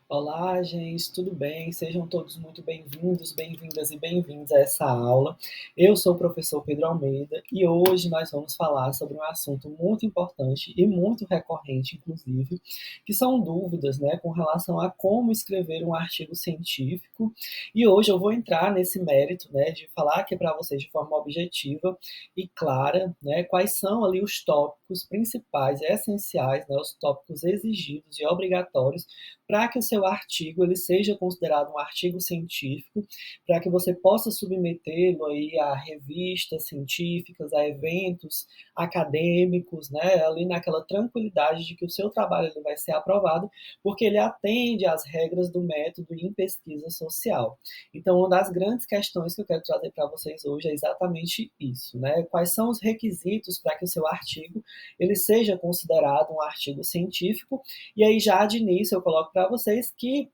Olá, gente, tudo bem? Sejam todos muito bem-vindos, bem-vindas e bem-vindos a essa aula. Eu sou o professor Pedro Almeida e hoje nós vamos falar sobre um assunto muito importante e muito recorrente, inclusive, que são dúvidas, né, com relação a como escrever um artigo científico. E hoje eu vou entrar nesse mérito, né, de falar aqui para vocês de forma objetiva e clara, né, quais são ali os tópicos principais e essenciais, né, os tópicos exigidos e obrigatórios para que o seu artigo ele seja considerado um artigo científico, para que você possa submetê-lo aí a revistas científicas, a eventos acadêmicos, né, ali naquela tranquilidade de que o seu trabalho ele vai ser aprovado, porque ele atende às regras do método em pesquisa social. Então, uma das grandes questões que eu quero trazer para vocês hoje é exatamente isso, né? Quais são os requisitos para que o seu artigo ele seja considerado um artigo científico? E aí já de início eu coloco para vocês que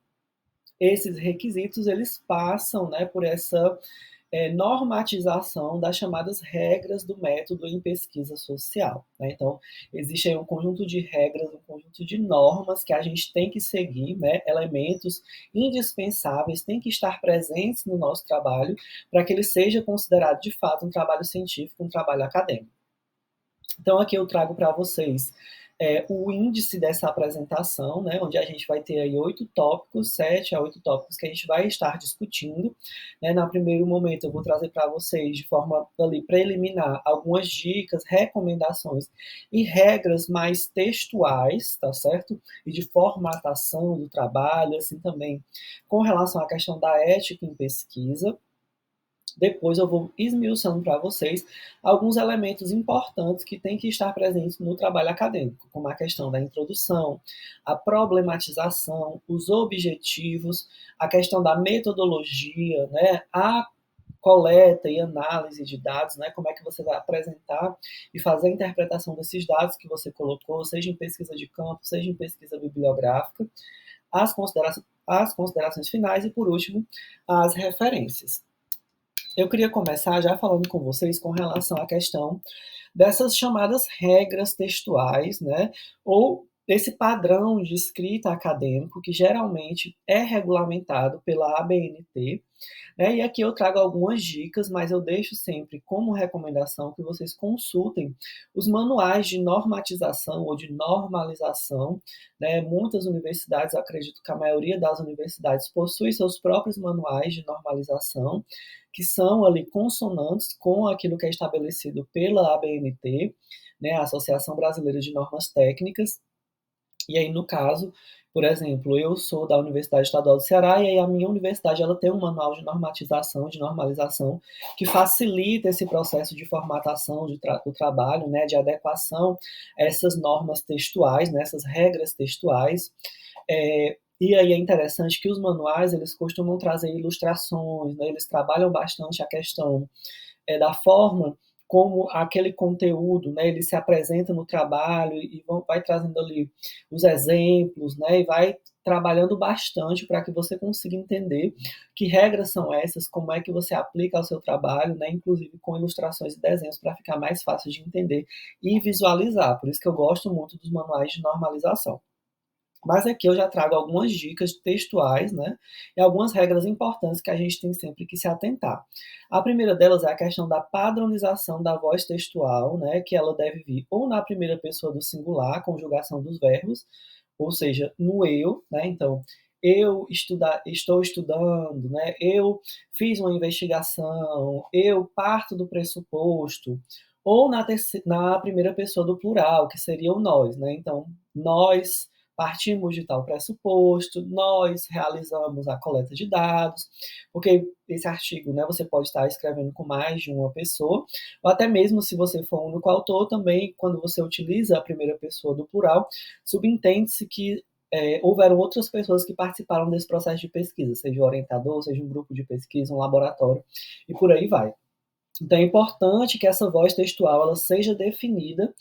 esses requisitos eles passam, né, por essa normatização das chamadas regras do método em pesquisa social, né? Então, existe aí um conjunto de regras, um conjunto de normas que a gente tem que seguir, né? Elementos indispensáveis têm que estar presentes no nosso trabalho para que ele seja considerado de fato um trabalho científico, um trabalho acadêmico. Então, aqui eu trago para vocês o índice dessa apresentação, né, onde a gente vai ter aí 8 tópicos, 7 a 8 tópicos que a gente vai estar discutindo. Né. No primeiro momento, eu vou trazer para vocês, de forma ali, preliminar, algumas dicas, recomendações e regras mais textuais, tá certo? E de formatação do trabalho, assim também com relação à questão da ética em pesquisa. Depois eu vou esmiuçando para vocês alguns elementos importantes que têm que estar presentes no trabalho acadêmico, como a questão da introdução, a problematização, os objetivos, a questão da metodologia, né, a coleta e análise de dados, né, como é que você vai apresentar e fazer a interpretação desses dados que você colocou, seja em pesquisa de campo, seja em pesquisa bibliográfica, as considerações finais e, por último, as referências. Eu queria começar já falando com vocês com relação à questão dessas chamadas regras textuais, né? Ou esse padrão de escrita acadêmico que geralmente é regulamentado pela ABNT, né? E aqui eu trago algumas dicas, mas eu deixo sempre como recomendação que vocês consultem os manuais de normatização ou de normalização. Né? Muitas universidades, acredito que a maioria das universidades possui seus próprios manuais de normalização, que são ali consonantes com aquilo que é estabelecido pela ABNT, né? A Associação Brasileira de Normas Técnicas. E aí, no caso, por exemplo, eu sou da Universidade Estadual do Ceará e aí a minha universidade ela tem um manual de normatização, de normalização, que facilita esse processo de formatação do trabalho, né, de adequação a essas normas textuais, né, essas regras textuais. E aí é interessante que os manuais eles costumam trazer ilustrações, né, eles trabalham bastante a questão da forma como aquele conteúdo, né, ele se apresenta no trabalho e vai trazendo ali os exemplos, né, e vai trabalhando bastante para que você consiga entender que regras são essas, como é que você aplica ao seu trabalho, né, inclusive com ilustrações e desenhos para ficar mais fácil de entender e visualizar. Por isso que eu gosto muito dos manuais de normalização. Mas aqui eu já trago algumas dicas textuais, né? E algumas regras importantes que a gente tem sempre que se atentar. A primeira delas é a questão da padronização da voz textual, né? Que ela deve vir ou na primeira pessoa do singular, conjugação dos verbos, ou seja, no eu, né? Então, estou estudando, né? Eu fiz uma investigação, eu parto do pressuposto, ou na primeira pessoa do plural, que seria o nós, né? Então, nós partimos de tal pressuposto, nós realizamos a coleta de dados, porque esse artigo, né, você pode estar escrevendo com mais de uma pessoa, ou até mesmo se você for um único autor, também quando você utiliza a primeira pessoa do plural, subentende-se que houveram outras pessoas que participaram desse processo de pesquisa, seja o orientador, seja um grupo de pesquisa, um laboratório, e por aí vai. Então é importante que essa voz textual ela seja definida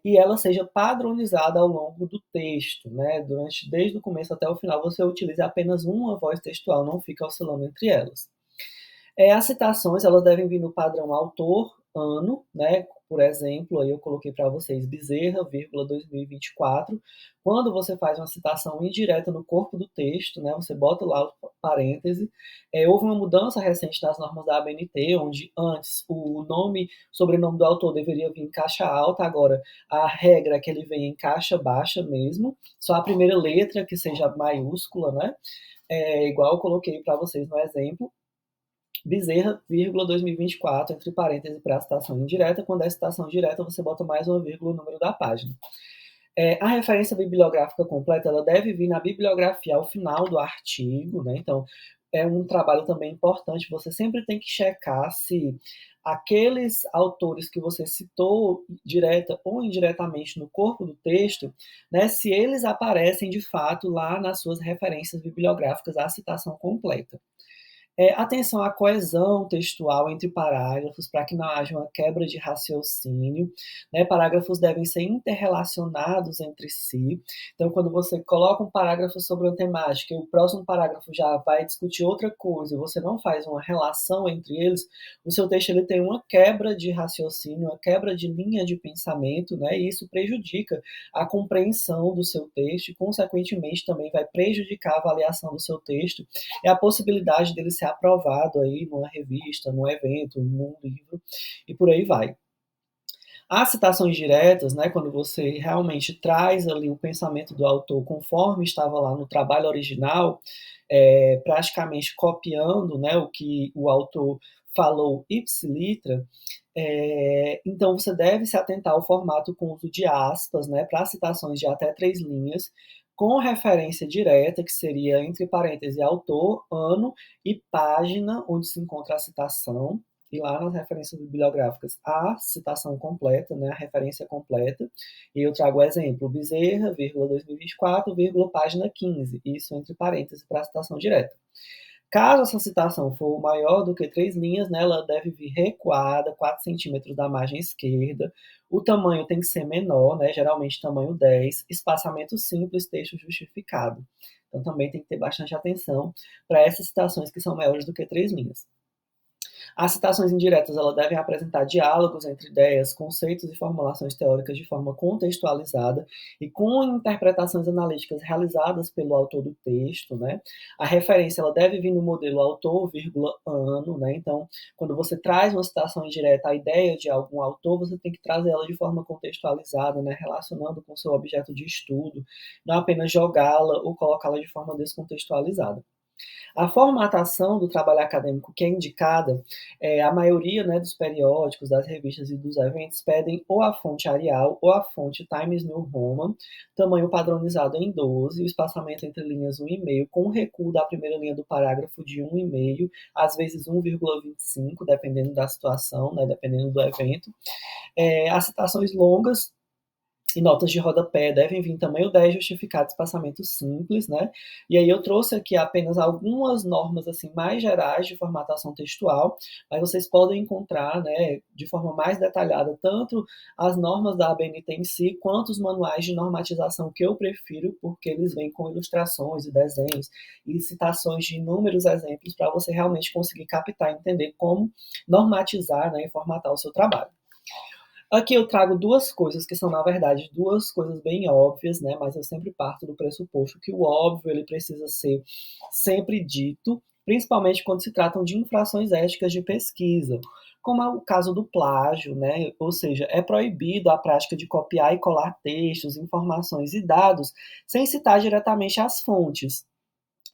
e ela seja padronizada ao longo do texto, né? Desde o começo até o final, você utiliza apenas uma voz textual, não fica oscilando entre elas. As citações elas devem vir no padrão autor, ano, né? por exemplo, aí eu coloquei para vocês Bezerra, 2024. Quando você faz uma citação indireta no corpo do texto, né, você bota lá o parêntese. Houve uma mudança recente nas normas da ABNT, onde antes o nome, sobrenome do autor deveria vir em caixa alta, agora a regra é que ele venha em caixa baixa mesmo, só a primeira letra que seja maiúscula, né? Igual eu coloquei para vocês no exemplo. Bezerra, 2024, entre parênteses para a citação indireta. Quando é citação direta, você bota mais uma vírgula no número da página. A referência bibliográfica completa ela deve vir na bibliografia ao final do artigo, né? Então, é um trabalho também importante. Você sempre tem que checar se aqueles autores que você citou direta ou indiretamente no corpo do texto, né, se eles aparecem de fato lá nas suas referências bibliográficas, a citação completa. Atenção à coesão textual entre parágrafos, para que não haja uma quebra de raciocínio. Né? Parágrafos devem ser interrelacionados entre si. Então, quando você coloca um parágrafo sobre uma temática e o próximo parágrafo já vai discutir outra coisa, e você não faz uma relação entre eles, o seu texto ele tem uma quebra de raciocínio, uma quebra de linha de pensamento, né? E isso prejudica a compreensão do seu texto e, consequentemente, também vai prejudicar a avaliação do seu texto e a possibilidade dele ser aprovado aí numa revista, num evento, num livro, e por aí vai. As citações diretas, né, quando você realmente traz ali o pensamento do autor conforme estava lá no trabalho original, praticamente copiando, né, o que o autor falou ipsilitra, então você deve se atentar ao formato com uso de aspas, né, para citações de até 3 linhas, com referência direta, que seria entre parênteses autor, ano e página onde se encontra a citação, e lá nas referências bibliográficas a citação completa, né, a referência completa, e eu trago o exemplo, Bezerra, 2024, página 15, isso entre parênteses para a citação direta. Caso essa citação for maior do que 3 linhas, né, ela deve vir recuada 4 centímetros da margem esquerda. O tamanho tem que ser menor, né, geralmente tamanho 10. Espaçamento simples, texto justificado. Então também tem que ter bastante atenção para essas citações que são maiores do que 3 linhas. As citações indiretas elas devem apresentar diálogos entre ideias, conceitos e formulações teóricas de forma contextualizada e com interpretações analíticas realizadas pelo autor do texto, né? A referência ela deve vir no modelo autor, ano, né? Então, quando você traz uma citação indireta, a ideia de algum autor, você tem que trazer ela de forma contextualizada, né? Relacionando com o seu objeto de estudo, não apenas jogá-la ou colocá-la de forma descontextualizada. A formatação do trabalho acadêmico que é indicada, a maioria, né, dos periódicos, das revistas e dos eventos pedem ou a fonte Arial ou a fonte Times New Roman, tamanho padronizado em 12, o espaçamento entre linhas 1,5, com o recuo da primeira linha do parágrafo de 1,5, às vezes 1,25, dependendo da situação, né, dependendo do evento. As citações longas e notas de rodapé devem vir tamanho 10 justificado espaçamento simples, né? E aí eu trouxe aqui apenas algumas normas assim mais gerais de formatação textual, mas vocês podem encontrar, né, de forma mais detalhada tanto as normas da ABNT em si, quanto os manuais de normatização que eu prefiro, porque eles vêm com ilustrações e desenhos e citações de inúmeros exemplos para você realmente conseguir captar e entender como normatizar, né, e formatar o seu trabalho. Aqui eu trago duas coisas que são, na verdade, duas coisas bem óbvias, né? Mas eu sempre parto do pressuposto que o óbvio ele precisa ser sempre dito, principalmente quando se tratam de infrações éticas de pesquisa, como é o caso do plágio, né? Ou seja, é proibido a prática de copiar e colar textos, informações e dados sem citar diretamente as fontes.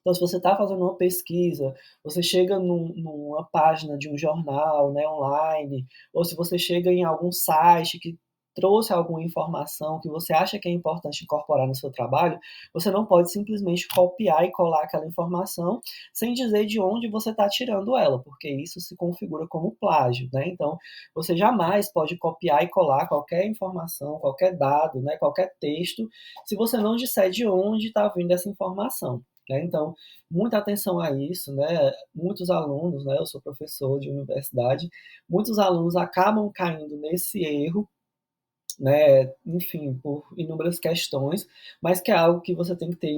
Então, se você está fazendo uma pesquisa, você chega numa página de um jornal, né, online, ou se você chega em algum site que trouxe alguma informação que você acha que é importante incorporar no seu trabalho, você não pode simplesmente copiar e colar aquela informação sem dizer de onde você está tirando ela, porque isso se configura como plágio, né? Então, você jamais pode copiar e colar qualquer informação, qualquer dado, né, qualquer texto, se você não disser de onde está vindo essa informação. Né? Então, muita atenção a isso, né? Muitos alunos, né? Eu sou professor de universidade, muitos alunos acabam caindo nesse erro né, enfim, por inúmeras questões, mas que é algo que você tem que ter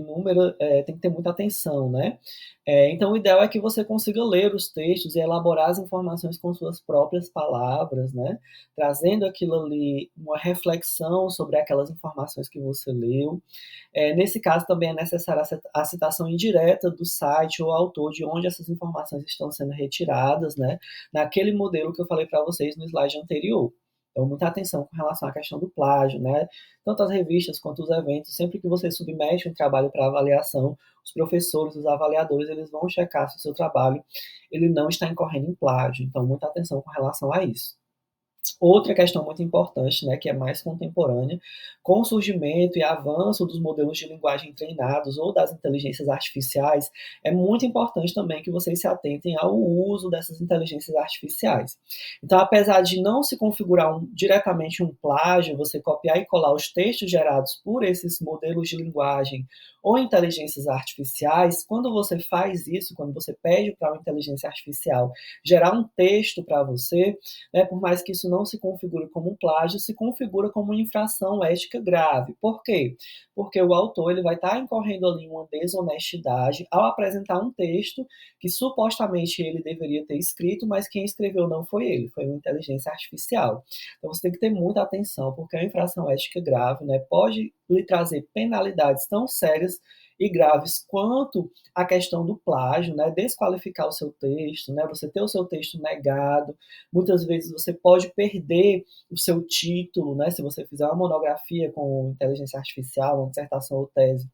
tem que ter muita atenção, né? Então, o ideal é que você consiga ler os textos e elaborar as informações com suas próprias palavras, né? Trazendo aquilo ali, uma reflexão sobre aquelas informações que você leu. Nesse caso, também é necessária a citação indireta do site ou autor de onde essas informações estão sendo retiradas, né? Naquele modelo que eu falei para vocês no slide anterior. Então, muita atenção com relação à questão do plágio, né? Tanto as revistas quanto os eventos, sempre que você submete um trabalho para avaliação, os professores, os avaliadores, eles vão checar se o seu trabalho ele não está incorrendo em plágio. Então, muita atenção com relação a isso. Outra questão muito importante, né, que é mais contemporânea, com o surgimento e avanço dos modelos de linguagem treinados ou das inteligências artificiais, é muito importante também que vocês se atentem ao uso dessas inteligências artificiais. Então, apesar de não se configurar diretamente um plágio, você copiar e colar os textos gerados por esses modelos de linguagem ou inteligências artificiais, quando você faz isso, quando você pede para uma inteligência artificial gerar um texto para você, né, por mais que isso não se configure como um plágio, se configura como uma infração ética grave. Por quê? Porque o autor ele vai estar incorrendo ali uma desonestidade ao apresentar um texto que supostamente ele deveria ter escrito, mas quem escreveu não foi ele, foi uma inteligência artificial. Então você tem que ter muita atenção, porque é uma infração ética grave, né, pode lhe trazer penalidades tão sérias e graves quanto a questão do plágio, né, desqualificar o seu texto, né, você ter o seu texto negado. Muitas vezes você pode perder o seu título, né, se você fizer uma monografia com inteligência artificial, uma dissertação ou tese.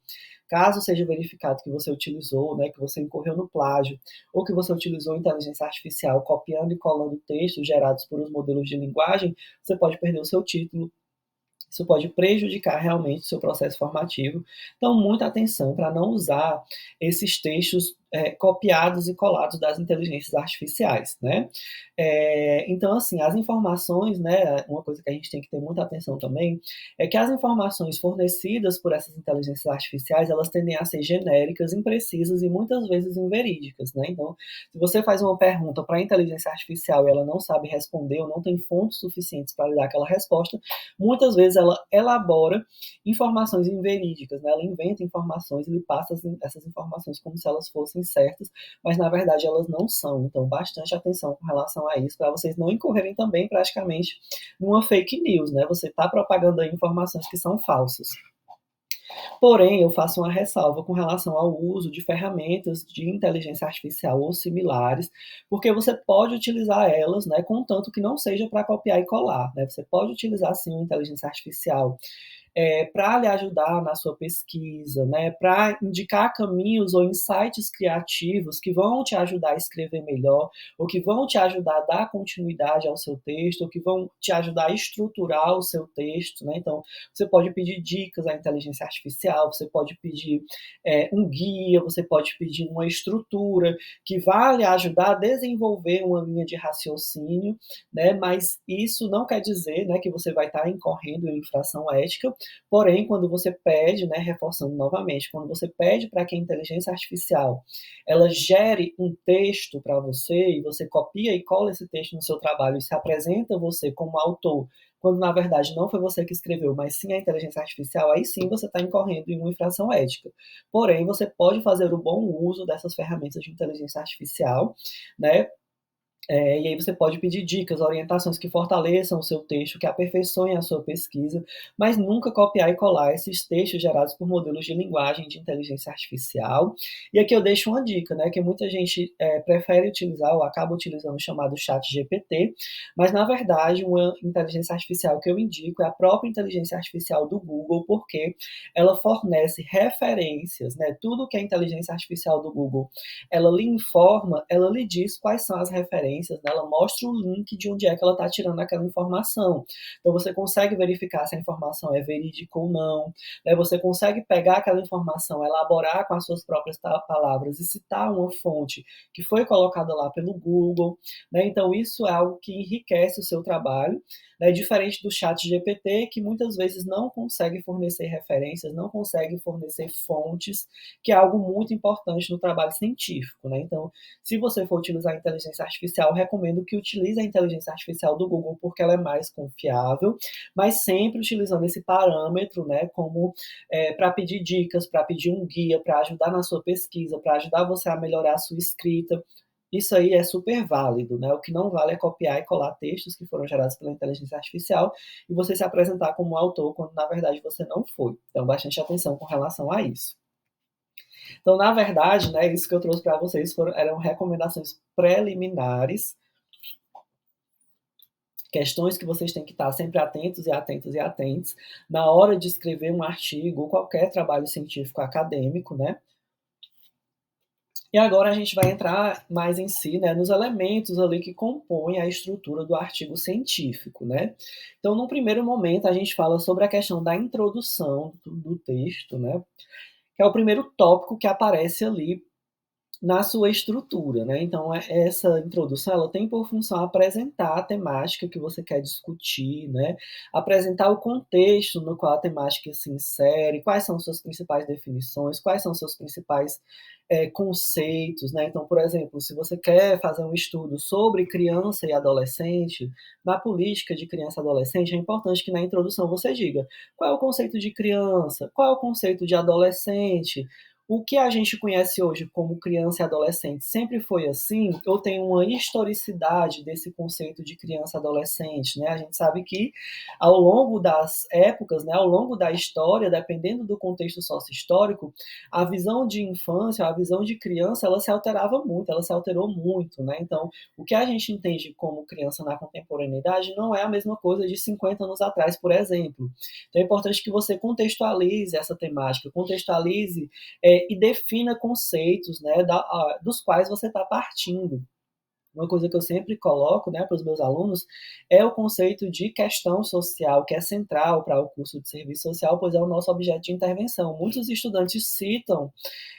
Caso seja verificado que você utilizou, né, que você incorreu no plágio, ou que você utilizou inteligência artificial copiando e colando textos gerados por os modelos de linguagem, você pode perder o seu título. Isso pode prejudicar realmente o seu processo formativo. Então, muita atenção para não usar esses textos copiados e colados das inteligências artificiais, né? Então, assim, as informações, né? Uma coisa que a gente tem que ter muita atenção também é que as informações fornecidas por essas inteligências artificiais, elas tendem a ser genéricas, imprecisas e muitas vezes inverídicas, né? Então, se você faz uma pergunta para a inteligência artificial e ela não sabe responder ou não tem fontes suficientes para lhe dar aquela resposta, muitas vezes ela elabora informações inverídicas, né? Ela inventa informações e lhe passa essas informações como se elas fossem certas, mas na verdade elas não são. Então, bastante atenção com relação a isso, para vocês não incorrerem também praticamente numa fake news, né? Você está propagando aí informações que são falsas. Porém, eu faço uma ressalva com relação ao uso de ferramentas de inteligência artificial ou similares, porque você pode utilizar elas, né, contanto que não seja para copiar e colar, né? Você pode utilizar sim uma inteligência artificial para lhe ajudar na sua pesquisa, né, para indicar caminhos ou insights criativos que vão te ajudar a escrever melhor, ou que vão te ajudar a dar continuidade ao seu texto, ou que vão te ajudar a estruturar o seu texto, né? Então, você pode pedir dicas à inteligência artificial, você pode pedir um guia, você pode pedir uma estrutura que vai lhe ajudar a desenvolver uma linha de raciocínio, né? Mas isso não quer dizer, né, que você vai estar incorrendo em infração ética. Porém, quando você pede, né, reforçando novamente, quando você pede para que a inteligência artificial ela gere um texto para você e você copia e cola esse texto no seu trabalho e se apresenta você como autor, quando na verdade não foi você que escreveu, mas sim a inteligência artificial, aí sim você está incorrendo em uma infração ética. Porém, você pode fazer o bom uso dessas ferramentas de inteligência artificial, né, e aí você pode pedir dicas, orientações que fortaleçam o seu texto, que aperfeiçoem a sua pesquisa, mas nunca copiar e colar esses textos gerados por modelos de linguagem de inteligência artificial. E aqui eu deixo uma dica, né, que muita gente prefere utilizar ou acaba utilizando o chamado chat GPT, mas na verdade uma inteligência artificial que eu indico é a própria inteligência artificial do Google, porque ela fornece referências, né, tudo que a inteligência artificial do Google ela lhe informa, ela lhe diz quais são as referências, né? Ela mostra o link de onde é que ela está tirando aquela informação. Então você consegue verificar se a informação é verídica ou não, né? Você consegue pegar aquela informação, elaborar com as suas próprias palavras e citar uma fonte que foi colocada lá pelo Google, né? Então isso é algo que enriquece o seu trabalho, né? Diferente do chat GPT, que muitas vezes não consegue fornecer referências, não consegue fornecer fontes, que é algo muito importante no trabalho científico, né? Então, se você for utilizar a inteligência artificial, artificial, recomendo que utilize a inteligência artificial do Google, porque ela é mais confiável, mas sempre utilizando esse parâmetro, né, como para pedir dicas, para pedir um guia, para ajudar na sua pesquisa, para ajudar você a melhorar a sua escrita. Isso aí é super válido, né? O que não vale é copiar e colar textos que foram gerados pela inteligência artificial e você se apresentar como autor, quando na verdade você não foi. Então, bastante atenção com relação a isso. Então, na verdade, né, isso que eu trouxe para vocês eram recomendações preliminares, questões que vocês têm que estar sempre atentos e atentos e atentos na hora de escrever um artigo ou qualquer trabalho científico acadêmico, né? E agora a gente vai entrar mais em si, né, nos elementos ali que compõem a estrutura do artigo científico, né? Então, num primeiro momento, a gente fala sobre a questão da introdução do texto, né? Que é o primeiro tópico que aparece ali na sua estrutura, né? Então, essa introdução ela tem por função apresentar a temática que você quer discutir, né? Apresentar o contexto no qual a temática se insere, quais são suas principais definições, quais são seus principais conceitos, né? Então, por exemplo, se você quer fazer um estudo sobre criança e adolescente, na política de criança e adolescente, é importante que na introdução você diga qual é o conceito de criança, qual é o conceito de adolescente, o que a gente conhece hoje como criança e adolescente sempre foi assim, ou tem uma historicidade desse conceito de criança e adolescente, né? A gente sabe que ao longo das épocas, né, ao longo da história, dependendo do contexto sócio-histórico, a visão de infância, a visão de criança, ela se alterava muito, ela se alterou muito, né? Então, o que a gente entende como criança na contemporaneidade não é a mesma coisa de 50 anos atrás, por exemplo. Então, é importante que você contextualize essa temática, contextualize e defina conceitos, né, dos quais você está partindo. Uma coisa que eu sempre coloco, né, para os meus alunos é o conceito de questão social, que é central para o curso de serviço social, pois é o nosso objeto de intervenção. Muitos estudantes citam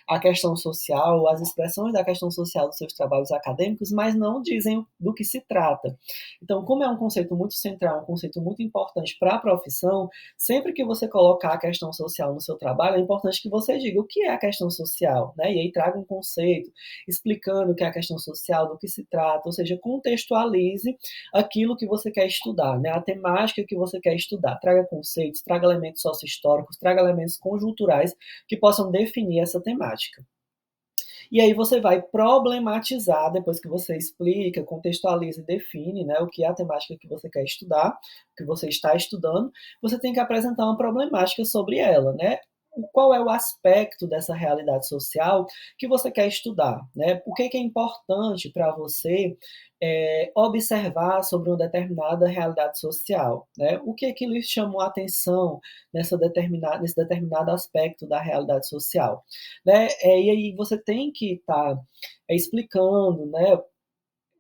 a questão social, as expressões da questão social dos seus trabalhos acadêmicos, mas não dizem do que se trata. Então, como é um conceito muito central, um conceito muito importante para a profissão, sempre que você colocar a questão social no seu trabalho, é importante que você diga o que é a questão social, né? E aí traga um conceito explicando o que é a questão social, do que se trata, ou seja, contextualize aquilo que você quer estudar, né? A temática que você quer estudar. Traga conceitos, traga elementos socio-históricos, traga elementos conjunturais que possam definir essa temática. E aí você vai problematizar, depois que você explica, contextualiza e define, né, o que é a temática que você quer estudar, o que você está estudando, você tem que apresentar uma problemática sobre ela, né? Qual é o aspecto dessa realidade social que você quer estudar, né? O que é importante para você observar sobre uma determinada realidade social, né? O que é que lhe chamou a atenção nesse determinado aspecto da realidade social, né? E aí você tem que estar explicando, né?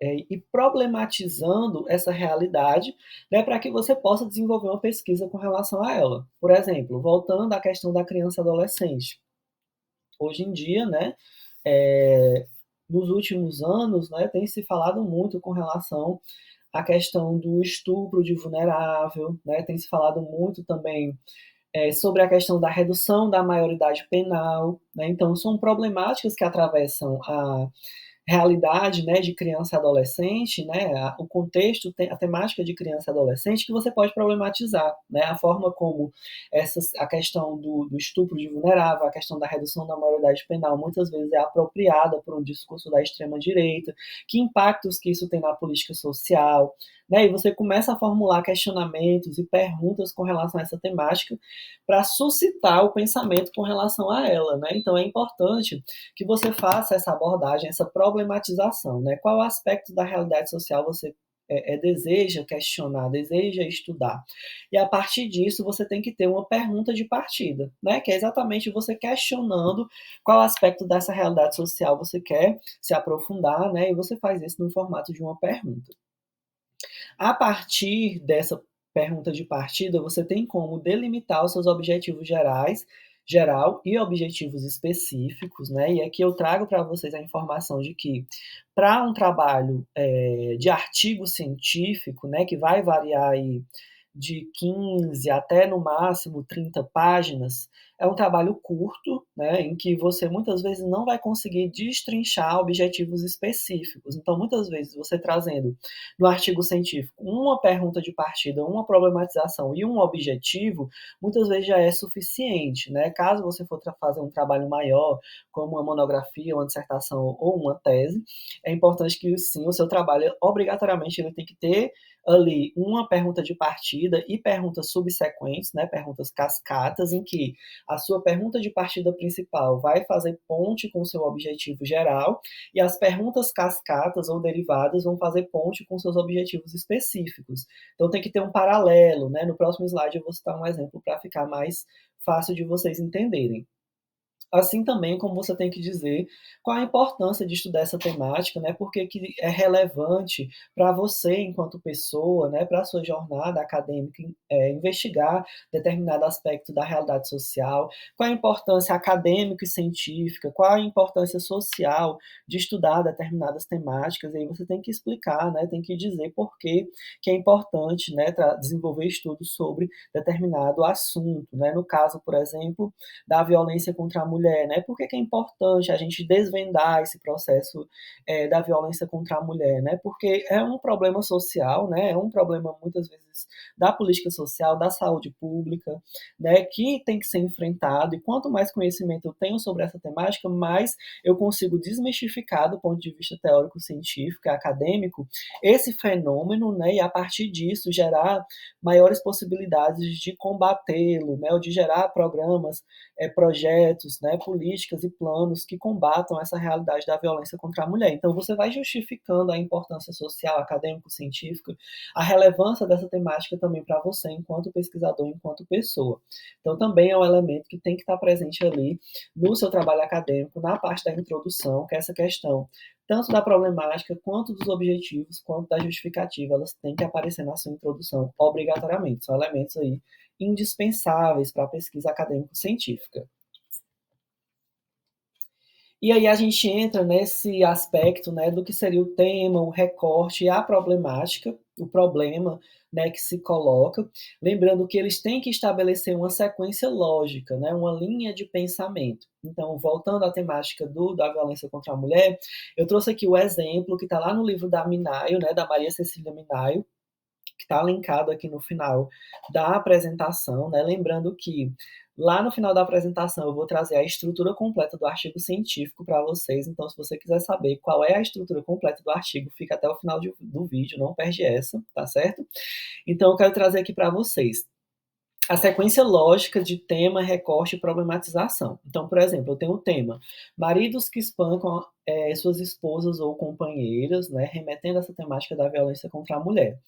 E problematizando essa realidade, né, para que você possa desenvolver uma pesquisa com relação a ela. Por exemplo, voltando à questão da criança e adolescente. Hoje em dia, né, nos últimos anos, né, tem se falado muito com relação à questão do estupro de vulnerável, né, tem se falado muito também sobre a questão da redução da maioridade penal, né, então são problemáticas que atravessam a realidade, né, de criança e adolescente, né, o contexto, a temática de criança e adolescente que você pode problematizar, né, a forma como a questão do estupro de vulnerável, a questão da redução da maioridade penal muitas vezes é apropriada por um discurso da extrema direita, que impactos que isso tem na política social, né, e você começa a formular questionamentos e perguntas com relação a essa temática para suscitar o pensamento com relação a ela, né, então é importante que você faça essa abordagem, essa problematização, né? Qual aspecto da realidade social você deseja questionar, deseja estudar. E a partir disso, você tem que ter uma pergunta de partida, né? Que é exatamente você questionando qual aspecto dessa realidade social você quer se aprofundar, né? E você faz isso no formato de uma pergunta. A partir dessa pergunta de partida, você tem como delimitar os seus objetivos geral e objetivos específicos, né? E aqui eu trago para vocês a informação de que para um trabalho de artigo científico, né, que vai variar aí de 15 até, no máximo, 30 páginas, é um trabalho curto, né, em que você muitas vezes não vai conseguir destrinchar objetivos específicos. Então, muitas vezes, você trazendo no artigo científico uma pergunta de partida, uma problematização e um objetivo, muitas vezes já é suficiente, né? Caso você for fazer um trabalho maior, como uma monografia, uma dissertação ou uma tese, é importante que sim, o seu trabalho obrigatoriamente ele tem que ter ali uma pergunta de partida e perguntas subsequentes, né, perguntas cascatas, em que a sua pergunta de partida principal vai fazer ponte com o seu objetivo geral e as perguntas cascatas ou derivadas vão fazer ponte com seus objetivos específicos. Então tem que ter um paralelo, né? No próximo slide eu vou citar um exemplo para ficar mais fácil de vocês entenderem. Assim também como você tem que dizer qual a importância de estudar essa temática, né? Por que que é relevante para você enquanto pessoa, né? Para a sua jornada acadêmica, investigar determinado aspecto da realidade social, qual a importância acadêmica e científica, qual a importância social de estudar determinadas temáticas, e aí você tem que explicar, né? Tem que dizer por que é importante, né? Desenvolver estudos sobre determinado assunto, né? No caso, por exemplo, da violência contra a mulher, né? Por que que é importante a gente desvendar esse processo da violência contra a mulher, né? Porque é um problema social, né? É um problema muitas vezes da política social, da saúde pública, né? Que tem que ser enfrentado. E quanto mais conhecimento eu tenho sobre essa temática, mais eu consigo desmistificar do ponto de vista teórico, científico e acadêmico esse fenômeno, né? E a partir disso gerar maiores possibilidades de combatê-lo, né? Ou de gerar programas projetos, né, políticas e planos que combatam essa realidade da violência contra a mulher. Então, você vai justificando a importância social, acadêmico-científica, a relevância dessa temática também para você, enquanto pesquisador, enquanto pessoa. Então, também é um elemento que tem que estar presente ali no seu trabalho acadêmico, na parte da introdução, que é essa questão tanto da problemática, quanto dos objetivos, quanto da justificativa, elas têm que aparecer na sua introdução, obrigatoriamente. São elementos aí indispensáveis para a pesquisa acadêmico-científica. E aí a gente entra nesse aspecto, né, do que seria o tema, o recorte e a problemática, o problema, né, que se coloca, lembrando que eles têm que estabelecer uma sequência lógica, né, uma linha de pensamento. Então, voltando à temática da violência contra a mulher, eu trouxe aqui o exemplo que está lá no livro da Minayo, né, da Maria Cecília Minayo, que está linkado aqui no final da apresentação, né? Lembrando que lá no final da apresentação eu vou trazer a estrutura completa do artigo científico para vocês. Então, se você quiser saber qual é a estrutura completa do artigo, fica até o final do vídeo, não perde essa, tá certo? Então, eu quero trazer aqui para vocês a sequência lógica de tema, recorte e problematização. Então, por exemplo, eu tenho o tema maridos que espancam suas esposas ou companheiras, né, remetendo a essa temática da violência contra a mulher.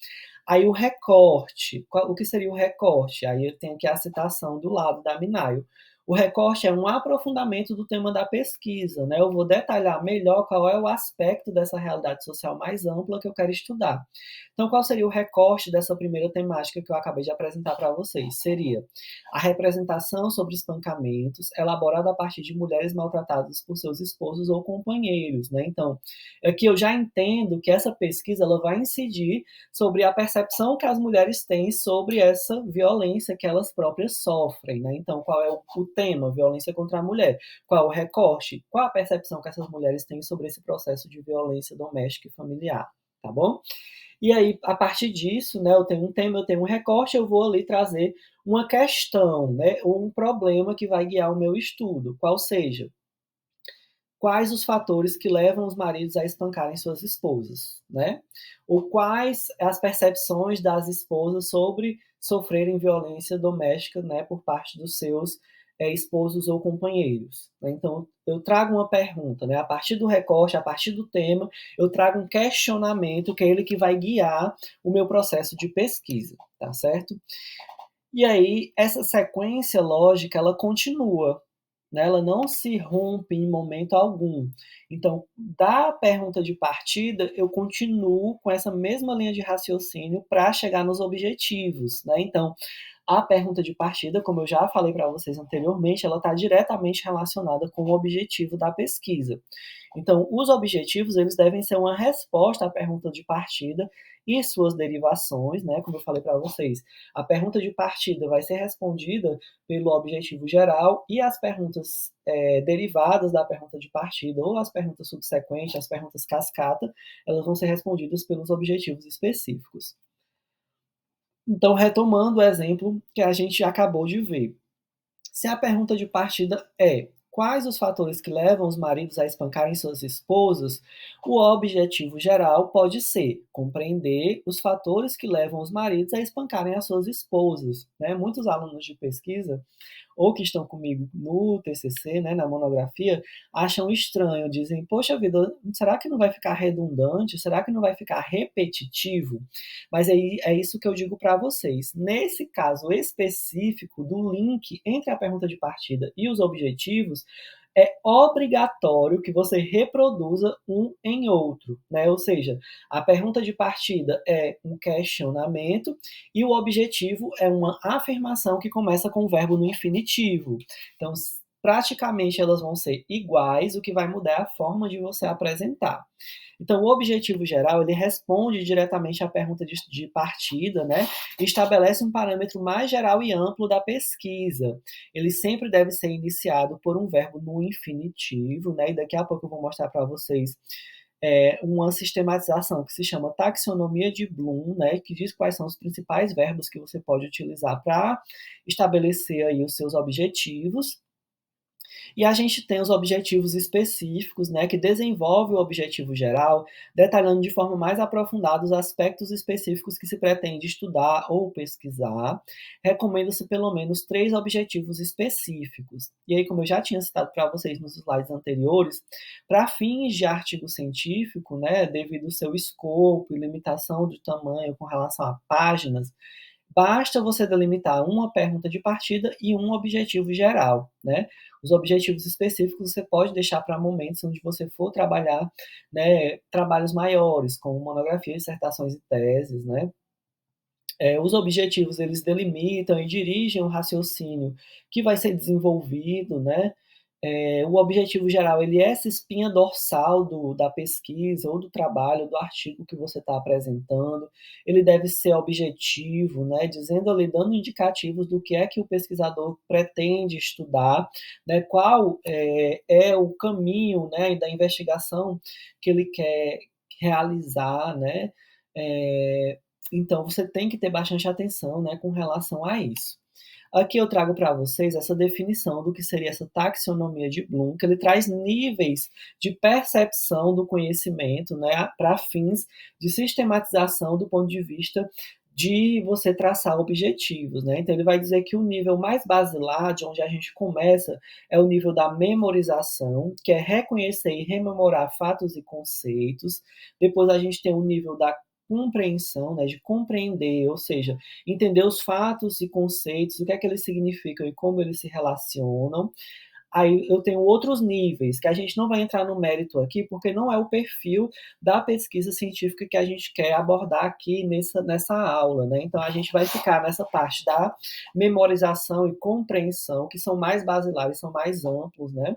Aí o recorte, o que seria o recorte? Aí eu tenho aqui a citação do lado da Minayo. O recorte é um aprofundamento do tema da pesquisa, né? Eu vou detalhar melhor qual é o aspecto dessa realidade social mais ampla que eu quero estudar. Então, qual seria o recorte dessa primeira temática que eu acabei de apresentar para vocês? Seria a representação sobre espancamentos, elaborada a partir de mulheres maltratadas por seus esposos ou companheiros, né? Então, aqui eu já entendo que essa pesquisa ela vai incidir sobre a percepção que as mulheres têm sobre essa violência que elas próprias sofrem, né? Então, qual é o tema? Violência contra a mulher. Qual o recorte? Qual a percepção que essas mulheres têm sobre esse processo de violência doméstica e familiar, tá bom? E aí, a partir disso, né, eu tenho um tema, eu tenho um recorte, eu vou ali trazer uma questão, né, ou um problema que vai guiar o meu estudo, qual seja, quais os fatores que levam os maridos a espancarem suas esposas, né? Ou quais as percepções das esposas sobre sofrerem violência doméstica, né, por parte dos seus esposos ou companheiros. Né? Então, eu trago uma pergunta, né? A partir do recorte, a partir do tema, eu trago um questionamento que é ele que vai guiar o meu processo de pesquisa, tá certo? E aí, essa sequência lógica, ela continua, né? Ela não se rompe em momento algum. Então, da pergunta de partida, eu continuo com essa mesma linha de raciocínio para chegar nos objetivos, né? Então, a pergunta de partida, como eu já falei para vocês anteriormente, ela está diretamente relacionada com o objetivo da pesquisa. Então, os objetivos eles devem ser uma resposta à pergunta de partida e suas derivações, né, como eu falei para vocês. A pergunta de partida vai ser respondida pelo objetivo geral e as perguntas derivadas da pergunta de partida ou as perguntas subsequentes, as perguntas cascata, elas vão ser respondidas pelos objetivos específicos. Então, retomando o exemplo que a gente acabou de ver. Se a pergunta de partida é quais os fatores que levam os maridos a espancarem suas esposas, o objetivo geral pode ser compreender os fatores que levam os maridos a espancarem as suas esposas. Né? Muitos alunos de pesquisa ou que estão comigo no TCC, né, na monografia, acham estranho, dizem, poxa vida, será que não vai ficar redundante? Será que não vai ficar repetitivo? Mas aí é isso que eu digo para vocês. Nesse caso específico do link entre a pergunta de partida e os objetivos, é obrigatório que você reproduza um em outro, né? Ou seja, a pergunta de partida é um questionamento e o objetivo é uma afirmação que começa com o verbo no infinitivo. Então, praticamente elas vão ser iguais, o que vai mudar é a forma de você apresentar. Então, o objetivo geral, ele responde diretamente à pergunta de partida, né? E estabelece um parâmetro mais geral e amplo da pesquisa. Ele sempre deve ser iniciado por um verbo no infinitivo, né? E daqui a pouco eu vou mostrar para vocês uma sistematização que se chama taxonomia de Bloom, né, que diz quais são os principais verbos que você pode utilizar para estabelecer aí os seus objetivos. E a gente tem os objetivos específicos, né, que desenvolve o objetivo geral, detalhando de forma mais aprofundada os aspectos específicos que se pretende estudar ou pesquisar. Recomenda-se pelo menos 3 objetivos específicos. E aí, como eu já tinha citado para vocês nos slides anteriores, para fins de artigo científico, né, devido ao seu escopo e limitação do tamanho com relação a páginas, basta você delimitar uma pergunta de partida e um objetivo geral, né? Os objetivos específicos você pode deixar para momentos onde você for trabalhar, né, trabalhos maiores, como monografias, dissertações e teses, né? Os objetivos eles delimitam e dirigem o raciocínio que vai ser desenvolvido, né? O objetivo geral ele é essa espinha dorsal da pesquisa ou do trabalho, do artigo que você está apresentando. Ele deve ser objetivo, né? Dizendo ali, dando indicativos do que é que o pesquisador pretende estudar, né? Qual é o caminho, né, da investigação que ele quer realizar, né? É, então, você tem que ter bastante atenção, né, com relação a isso. Aqui eu trago para vocês essa definição do que seria essa taxonomia de Bloom, que ele traz níveis de percepção do conhecimento, né, para fins de sistematização do ponto de vista de você traçar objetivos, né? Então ele vai dizer que o nível mais basilar, de onde a gente começa, é o nível da memorização, que é reconhecer e rememorar fatos e conceitos. Depois a gente tem o nível da compreensão, né, de compreender, ou seja, entender os fatos e conceitos, o que é que eles significam e como eles se relacionam. Aí eu tenho outros níveis, que a gente não vai entrar no mérito aqui, porque não é o perfil da pesquisa científica que a gente quer abordar aqui nessa aula, né? Então a gente vai ficar nessa parte da memorização e compreensão, que são mais basilares, são mais amplos, né?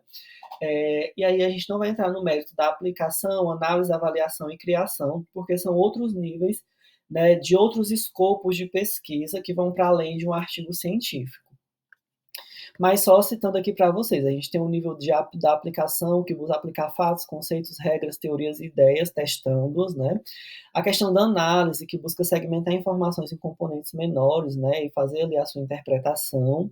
E aí a gente não vai entrar no mérito da aplicação, análise, avaliação e criação, porque são outros níveis, né, de outros escopos de pesquisa que vão para além de um artigo científico. Mas só citando aqui para vocês, a gente tem um nível da aplicação, que usa aplicar fatos, conceitos, regras, teorias e ideias, testando-as, né? A questão da análise, que busca segmentar informações em componentes menores, né, e fazer ali a sua interpretação.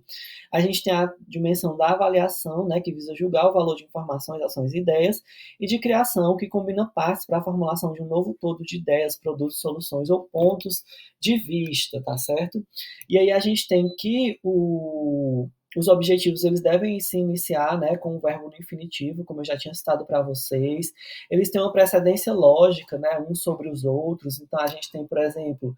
A gente tem a dimensão da avaliação, né, que visa julgar o valor de informações, ações e ideias, e de criação, que combina partes para a formulação de um novo todo de ideias, produtos, soluções ou pontos de vista, tá certo? E aí a gente tem que os objetivos eles devem se iniciar, né, com o verbo no infinitivo, como eu já tinha citado para vocês. Eles têm uma precedência lógica, né, uns sobre os outros. Então a gente tem, por exemplo,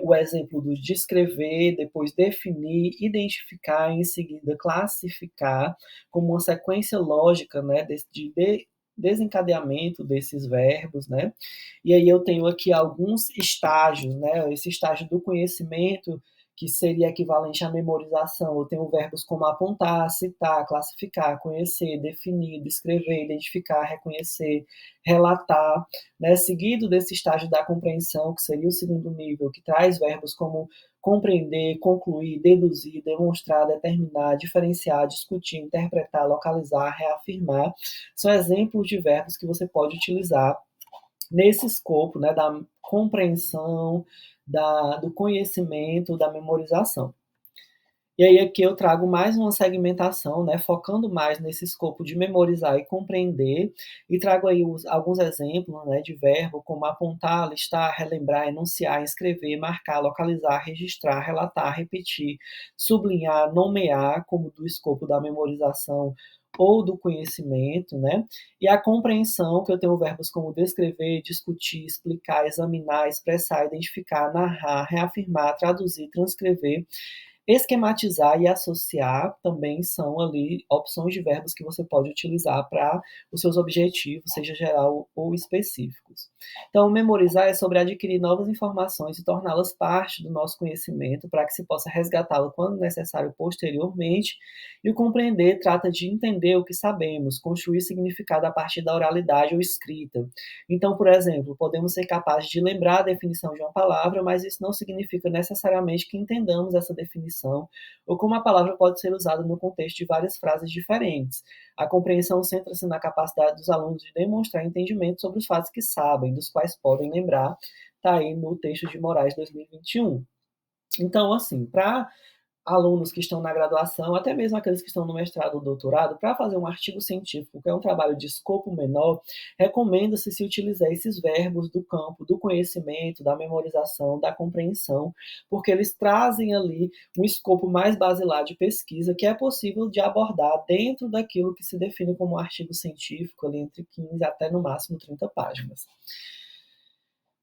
o exemplo do descrever, depois definir, identificar, em seguida classificar, como uma sequência lógica, né, de desencadeamento desses verbos, né? E aí eu tenho aqui alguns estágios, né? Esse estágio do conhecimento que seria equivalente à memorização. Eu tenho verbos como apontar, citar, classificar, conhecer, definir, descrever, identificar, reconhecer, relatar, né? Seguido desse estágio da compreensão, que seria o segundo nível, que traz verbos como compreender, concluir, deduzir, demonstrar, determinar, diferenciar, discutir, interpretar, localizar, reafirmar, são exemplos de verbos que você pode utilizar nesse escopo, né, da compreensão, do conhecimento, da memorização. E aí aqui eu trago mais uma segmentação, né, focando mais nesse escopo de memorizar e compreender, e trago aí alguns exemplos, né, de verbo, como apontar, listar, relembrar, enunciar, escrever, marcar, localizar, registrar, relatar, repetir, sublinhar, nomear, como do escopo da memorização ou do conhecimento, né? E a compreensão, que eu tenho verbos como descrever, discutir, explicar, examinar, expressar, identificar, narrar, reafirmar, traduzir, transcrever, esquematizar e associar também são ali opções de verbos que você pode utilizar para os seus objetivos, seja geral ou específicos. Então, memorizar é sobre adquirir novas informações e torná-las parte do nosso conhecimento para que se possa resgatá-lo quando necessário posteriormente. E o compreender trata de entender o que sabemos, construir significado a partir da oralidade ou escrita. Então, por exemplo, podemos ser capazes de lembrar a definição de uma palavra, mas isso não significa necessariamente que entendamos essa definição ou como a palavra pode ser usada no contexto de várias frases diferentes. A compreensão centra-se na capacidade dos alunos de demonstrar entendimento sobre os fatos que sabem, dos quais podem lembrar, está aí no texto de Moraes 2021. Então, assim, para alunos que estão na graduação, até mesmo aqueles que estão no mestrado ou doutorado, para fazer um artigo científico, que é um trabalho de escopo menor, recomenda-se se utilizar esses verbos do campo do conhecimento, da memorização, da compreensão, porque eles trazem ali um escopo mais basilar de pesquisa que é possível de abordar dentro daquilo que se define como um artigo científico, ali entre 15 até no máximo 30 páginas.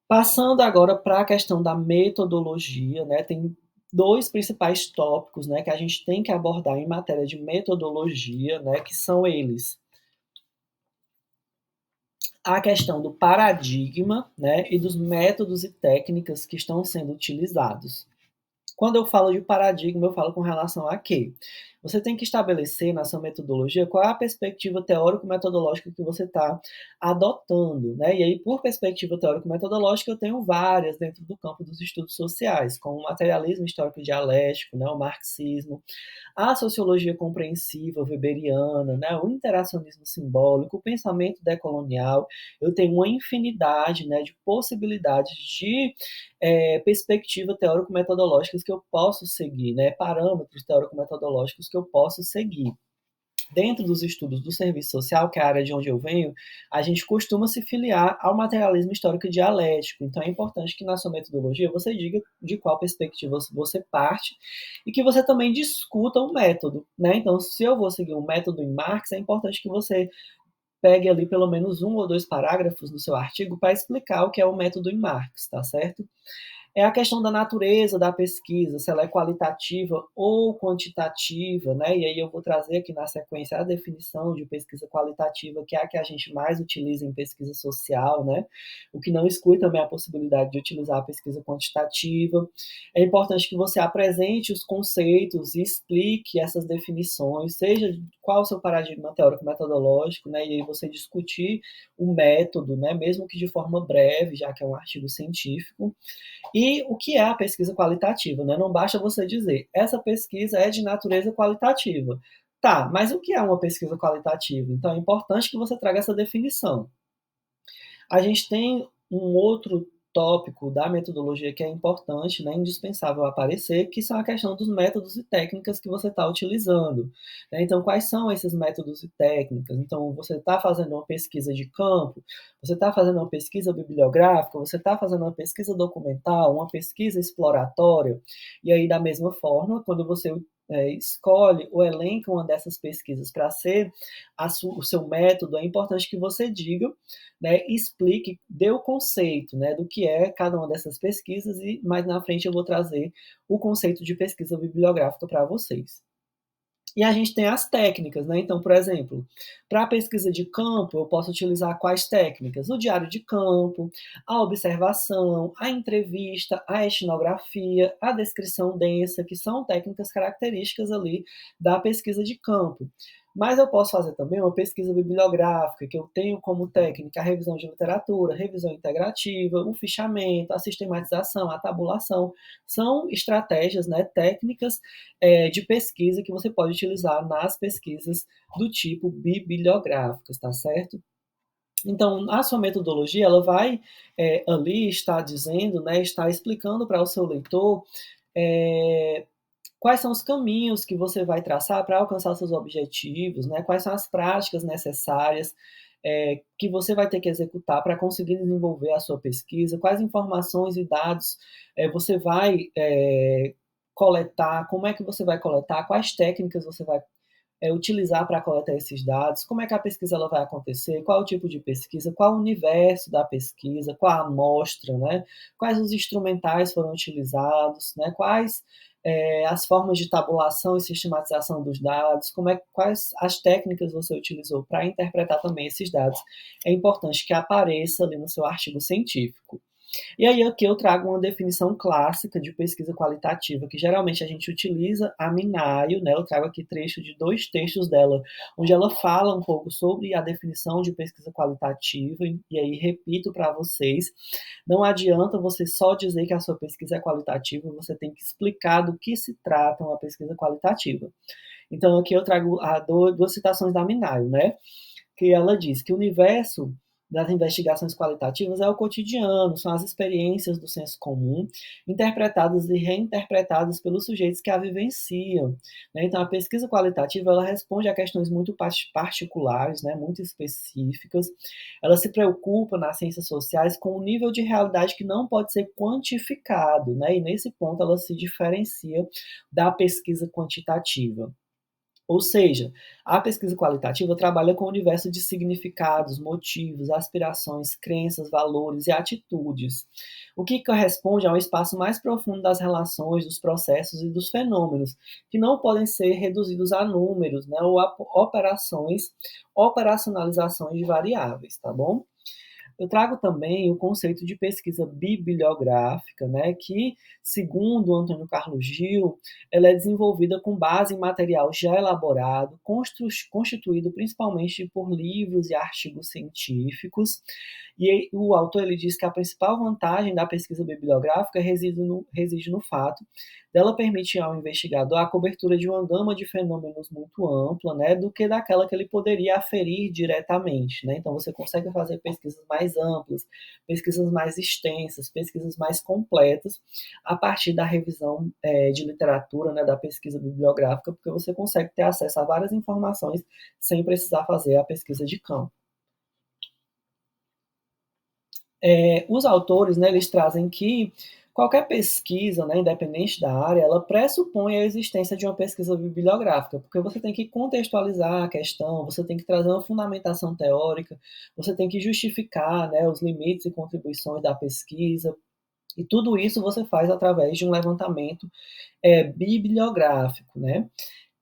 Passando agora para a questão da metodologia, né, tem dois principais tópicos, né, que a gente tem que abordar em matéria de metodologia, né, que são eles: a questão do paradigma, né, e dos métodos e técnicas que estão sendo utilizados. Quando eu falo de paradigma, eu falo com relação a quê? Você tem que estabelecer na sua metodologia qual é a perspectiva teórico-metodológica que você está adotando, né? E aí, por perspectiva teórico-metodológica, eu tenho várias dentro do campo dos estudos sociais, como o materialismo histórico dialético, né, o marxismo, a sociologia compreensiva weberiana, né, o interacionismo simbólico, o pensamento decolonial. Eu tenho uma infinidade, né, de possibilidades de perspectiva teórico-metodológicas que eu posso seguir, né, parâmetros teórico-metodológicos que eu posso seguir. Dentro dos estudos do serviço social, que é a área de onde eu venho, a gente costuma se filiar ao materialismo histórico e dialético. Então é importante que na sua metodologia você diga de qual perspectiva você parte e que você também discuta o método, né? Então, se eu vou seguir um método em Marx, é importante que você pegue ali pelo menos um ou dois parágrafos no seu artigo para explicar o que é o método em Marx, tá certo? É a questão da natureza da pesquisa, se ela é qualitativa ou quantitativa, né? E aí eu vou trazer aqui na sequência a definição de pesquisa qualitativa, que é a que a gente mais utiliza em pesquisa social, né? O que não exclui também a possibilidade de utilizar a pesquisa quantitativa. É importante que você apresente os conceitos e explique essas definições, seja qual o seu paradigma teórico-metodológico, né? E aí você discutir o método, né? Mesmo que de forma breve, já que é um artigo científico. E o que é a pesquisa qualitativa, né? Não basta você dizer, essa pesquisa é de natureza qualitativa. Tá, mas o que é uma pesquisa qualitativa? Então é importante que você traga essa definição. A gente tem um outro tópico da metodologia que é importante, né, indispensável aparecer, que são a questão dos métodos e técnicas que você está utilizando. Né? Então, quais são esses métodos e técnicas? Então, você está fazendo uma pesquisa de campo, você está fazendo uma pesquisa bibliográfica, você está fazendo uma pesquisa documental, uma pesquisa exploratória, e aí, da mesma forma, quando você escolhe ou elenca uma dessas pesquisas para ser o seu método, é importante que você diga, né, explique, dê o conceito, né, do que é cada uma dessas pesquisas e mais na frente eu vou trazer o conceito de pesquisa bibliográfica para vocês. E a gente tem as técnicas, né? Então, por exemplo, para a pesquisa de campo, eu posso utilizar quais técnicas? O diário de campo, a observação, a entrevista, a etnografia, a descrição densa, que são técnicas características ali da pesquisa de campo. Mas eu posso fazer também uma pesquisa bibliográfica, que eu tenho como técnica a revisão de literatura, revisão integrativa, o fichamento, a sistematização, a tabulação. São estratégias, né, técnicas de pesquisa que você pode utilizar nas pesquisas do tipo bibliográficas, tá certo? Então, a sua metodologia, ela vai ali estar dizendo, né, estar explicando para o seu leitor é, quais são os caminhos que você vai traçar para alcançar seus objetivos, né? Quais são as práticas necessárias que você vai ter que executar para conseguir desenvolver a sua pesquisa, quais informações e dados você vai coletar, como é que você vai coletar, quais técnicas você vai utilizar para coletar esses dados, como é que a pesquisa ela vai acontecer, qual o tipo de pesquisa, qual o universo da pesquisa, qual a amostra, né? Quais os instrumentais foram utilizados, né? Quais as formas de tabulação e sistematização dos dados, quais as técnicas você utilizou para interpretar também esses dados. É importante que apareça ali no seu artigo científico. E aí aqui eu trago uma definição clássica de pesquisa qualitativa, que geralmente a gente utiliza a Minayo, né? Eu trago aqui trecho de 2 textos dela, onde ela fala um pouco sobre a definição de pesquisa qualitativa, e aí repito para vocês, não adianta você só dizer que a sua pesquisa é qualitativa, você tem que explicar do que se trata uma pesquisa qualitativa. Então aqui eu trago duas citações da Minayo, né? Que ela diz que o universo das investigações qualitativas é o cotidiano, são as experiências do senso comum, interpretadas e reinterpretadas pelos sujeitos que a vivenciam. Né? Então, a pesquisa qualitativa ela responde a questões muito particulares, né? Muito específicas. Ela se preocupa nas ciências sociais com um nível de realidade que não pode ser quantificado, né? E nesse ponto ela se diferencia da pesquisa quantitativa. Ou seja, a pesquisa qualitativa trabalha com o universo de significados, motivos, aspirações, crenças, valores e atitudes, o que corresponde a um espaço mais profundo das relações, dos processos e dos fenômenos, que não podem ser reduzidos a números, né, ou a operacionalizações de variáveis, tá bom? Eu trago também o conceito de pesquisa bibliográfica, né, que, segundo Antônio Carlos Gil, ela é desenvolvida com base em material já elaborado, constituído principalmente por livros e artigos científicos. E o autor ele diz que a principal vantagem da pesquisa bibliográfica reside no fato dela permitir ao investigador a cobertura de uma gama de fenômenos muito ampla, né, do que daquela que ele poderia aferir diretamente, né? Então você consegue fazer pesquisas mais amplas, pesquisas mais extensas, pesquisas mais completas a partir da revisão de literatura, né, da pesquisa bibliográfica, porque você consegue ter acesso a várias informações sem precisar fazer a pesquisa de campo. Os autores, né, eles trazem que qualquer pesquisa, né, independente da área, ela pressupõe a existência de uma pesquisa bibliográfica, porque você tem que contextualizar a questão, você tem que trazer uma fundamentação teórica, você tem que justificar, né, os limites e contribuições da pesquisa, e tudo isso você faz através de um levantamento bibliográfico, né?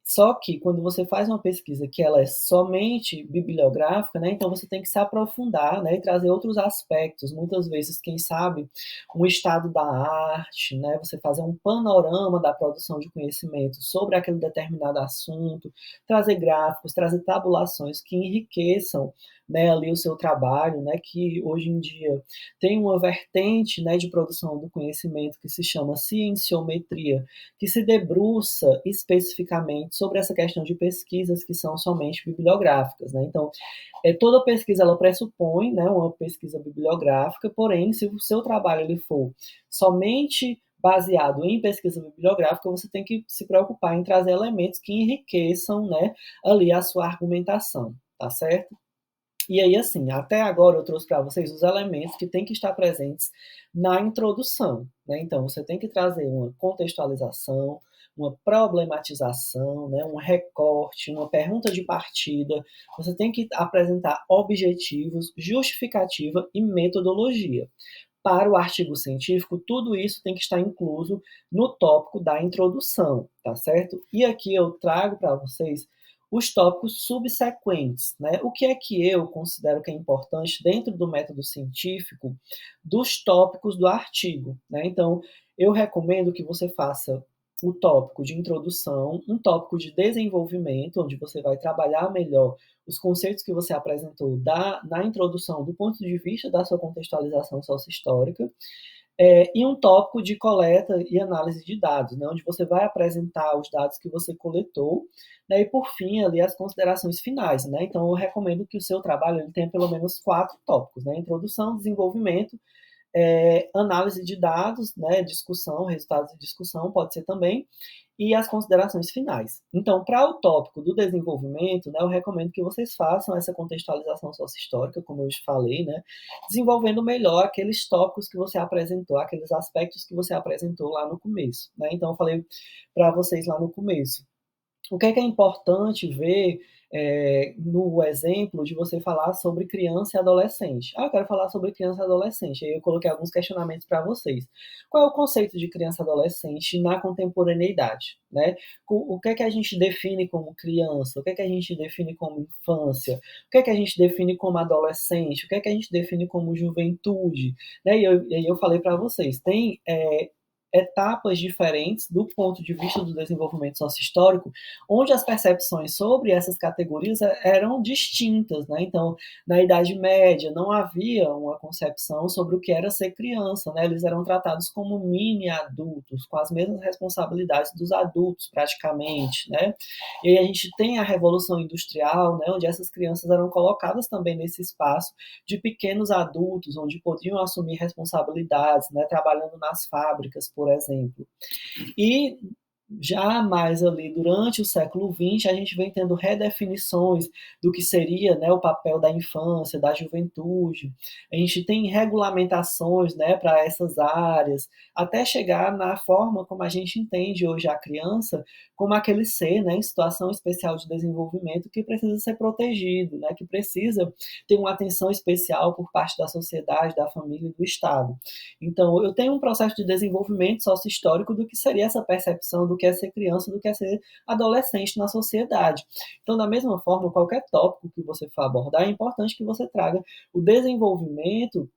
Só que quando você faz uma pesquisa que ela é somente bibliográfica, né, então você tem que se aprofundar, né, e trazer outros aspectos. Muitas vezes, quem sabe, um estado da arte, né, você fazer um panorama da produção de conhecimento sobre aquele determinado assunto, trazer gráficos, trazer tabulações que enriqueçam, né, ali o seu trabalho, né, que hoje em dia tem uma vertente, né, de produção do conhecimento que se chama cienciometria, que se debruça especificamente sobre essa questão de pesquisas que são somente bibliográficas, né? Então, toda pesquisa ela pressupõe, né, uma pesquisa bibliográfica, porém, se o seu trabalho ele for somente baseado em pesquisa bibliográfica, você tem que se preocupar em trazer elementos que enriqueçam, né, ali a sua argumentação, tá certo? E aí, assim, até agora eu trouxe para vocês os elementos que têm que estar presentes na introdução, né? Então, você tem que trazer uma contextualização, uma problematização, né? Um recorte, uma pergunta de partida. Você tem que apresentar objetivos, justificativa e metodologia. para o artigo científico, tudo isso tem que estar incluso no tópico da introdução, tá certo? E aqui eu trago para vocês os tópicos subsequentes, né? O que é que eu considero que é importante dentro do método científico dos tópicos do artigo, né? Então, eu recomendo que você faça o tópico de introdução, um tópico de desenvolvimento, onde você vai trabalhar melhor os conceitos que você apresentou na introdução do ponto de vista da sua contextualização sócio-histórica, e um tópico de coleta e análise de dados, né, onde você vai apresentar os dados que você coletou, né, e por fim ali as considerações finais, né. Então eu recomendo que o seu trabalho ele tenha pelo menos 4 tópicos, né, introdução, desenvolvimento, análise de dados, né, discussão, resultados de discussão pode ser também, e as considerações finais. Então, para o tópico do desenvolvimento, né, eu recomendo que vocês façam essa contextualização sócio-histórica, como eu falei, né, desenvolvendo melhor aqueles tópicos que você apresentou, aqueles aspectos que você apresentou lá no começo. Né? Então, eu falei para vocês lá no começo. O que é importante ver no exemplo de você falar sobre criança e adolescente? Eu quero falar sobre criança e adolescente. Aí eu coloquei alguns questionamentos para vocês. Qual é o conceito de criança e adolescente na contemporaneidade? Né? O que a gente define como criança? O que a gente define como infância? O que a gente define como adolescente? O que a gente define como juventude? Né? E eu falei para vocês, tem etapas diferentes do ponto de vista do desenvolvimento sócio-histórico, onde as percepções sobre essas categorias eram distintas, né? Então, na Idade Média não havia uma concepção sobre o que era ser criança, né? Eles eram tratados como mini adultos, com as mesmas responsabilidades dos adultos, praticamente, né? E aí a gente tem a Revolução Industrial, né? Onde essas crianças eram colocadas também nesse espaço de pequenos adultos, onde podiam assumir responsabilidades, né? Trabalhando nas fábricas, por exemplo. E já mais ali durante o século XX, a gente vem tendo redefinições do que seria, né, o papel da infância, da juventude. A gente tem regulamentações, né, para essas áreas, até chegar na forma como a gente entende hoje a criança como aquele ser, né, em situação especial de desenvolvimento que precisa ser protegido, né, que precisa ter uma atenção especial por parte da sociedade, da família e do Estado. Então, eu tenho um processo de desenvolvimento sócio-histórico do que seria essa percepção do que é ser criança, do que é ser adolescente na sociedade. Então, da mesma forma, qualquer tópico que você for abordar, é importante que você traga o desenvolvimento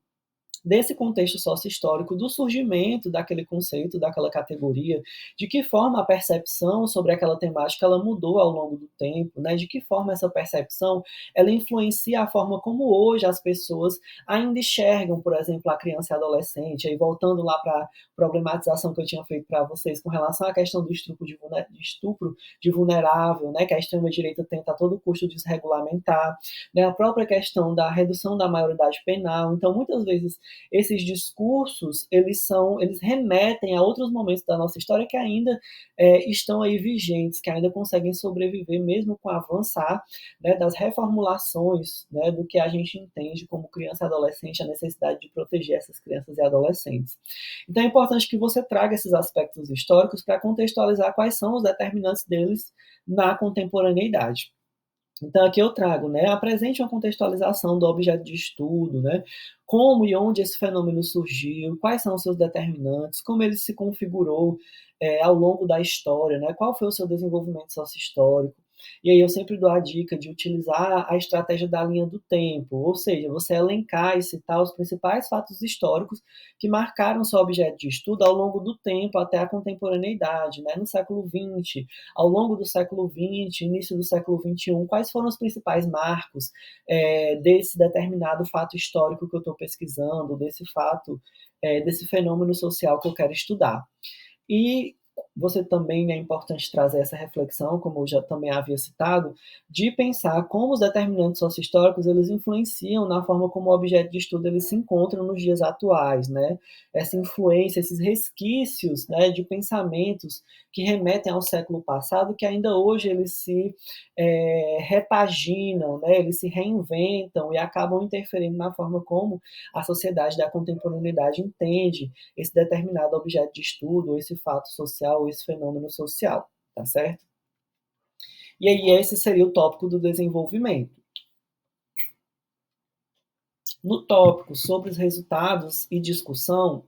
desse contexto sócio-histórico, do surgimento daquele conceito, daquela categoria, de que forma a percepção sobre aquela temática ela mudou ao longo do tempo, né? De que forma essa percepção ela influencia a forma como hoje as pessoas ainda enxergam, por exemplo, a criança e a adolescente. Aí voltando lá para a problematização que eu tinha feito para vocês com relação à questão do estupro de vulnerável, né? Que a extrema-direita tenta a todo custo desregulamentar, né? A própria questão da redução da maioridade penal. Então, muitas vezes esses discursos eles remetem a outros momentos da nossa história que ainda estão aí vigentes, que ainda conseguem sobreviver mesmo com o avançar, né, das reformulações, né, do que a gente entende como criança e adolescente, a necessidade de proteger essas crianças e adolescentes. Então é importante que você traga esses aspectos históricos para contextualizar quais são os determinantes deles na contemporaneidade. Então aqui eu trago, né, apresente uma contextualização do objeto de estudo, né, como e onde esse fenômeno surgiu, quais são os seus determinantes, como ele se configurou ao longo da história, né, qual foi o seu desenvolvimento sócio-histórico. E aí eu sempre dou a dica de utilizar a estratégia da linha do tempo, ou seja, você elencar e citar os principais fatos históricos que marcaram seu objeto de estudo ao longo do tempo até a contemporaneidade, né, no século XX, ao longo do século XX, início do século XXI, quais foram os principais marcos desse determinado fato histórico que eu estou pesquisando, desse fato, desse fenômeno social que eu quero estudar. E você também é importante trazer essa reflexão, como eu já também havia citado, de pensar como os determinantes socio-históricos eles influenciam na forma como o objeto de estudo eles se encontram nos dias atuais, né? Essa influência, esses resquícios, né, de pensamentos que remetem ao século passado, que ainda hoje eles se repaginam, né? Eles se reinventam e acabam interferindo na forma como a sociedade da contemporaneidade entende esse determinado objeto de estudo, esse fato social, esse fenômeno social, tá certo? E aí esse seria o tópico do desenvolvimento. No tópico sobre os resultados e discussão,